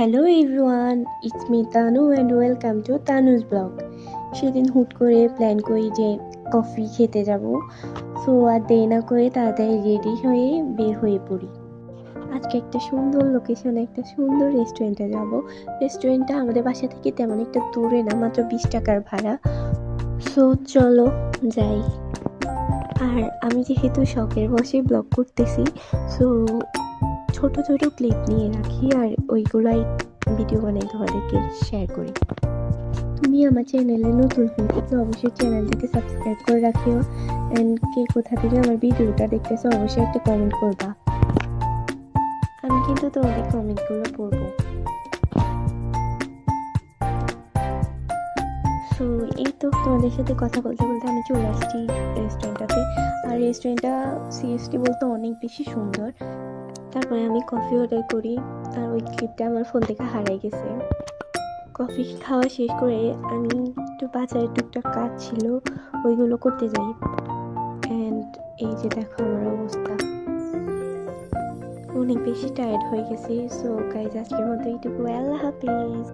Hello everyone, it's me Tanu and welcome to Tanu's blog. সেদিন হুট করে প্ল্যান করি যে কফি খেতে যাব। সো আর দেরি না করে তাড়াতাড়ি রেডি হয়ে বের হয়ে পড়ি। আজকে একটা সুন্দর লোকেশনে একটা সুন্দর রেস্টুরেন্টে যাব। রেস্টুরেন্টটা আমাদের বাসা থেকে তেমন একটা দূরে না, মাত্র 20 টাকার ভাড়া। সো চলো যাই। আর আমি যেহেতু শখের বসে ব্লগ করতেছি, সো ছোট ছোট ক্লিপ নিয়ে রাখি আর ওইগুলাই ভিডিও বানাই তোমাদেরকে শেয়ার করি। তুমি আমার চ্যানেলে নতুন হয়ে থাকলে অবশ্যই চ্যানেলটাকে সাবস্ক্রাইব করে রাখিও, অ্যান্ড কে কোথা থেকে আমার ভিডিওটা দেখতেছো অবশ্যই একটা কমেন্ট করবা। আমি কিন্তু তোমাদের কমেন্টগুলো পড়বো। সো এই তো তোমাদের সাথে কথা বলতে বলতে আমি চলে আসছি রেস্টুরেন্টটাতে। আর রেস্টুরেন্টটা সিরিয়াসলি বলতে অনেক বেশি সুন্দর। তারপরে আমি কফি অর্ডার করি আর ওই ক্লিপটা আমার ফোন থেকে হারাই গেছে। কফি খাওয়া শেষ করে আমি একটু বাজারের টুকটাক কাজ ছিল, ওইগুলো করতে যাই। অ্যান্ড এই যে দেখো আমার অবস্থা, অনেক বেশি টায়ার্ড হয়ে গেছি। সো গাইজ আজকের মতো এইটুকু, আল্লাহ হাফিজ।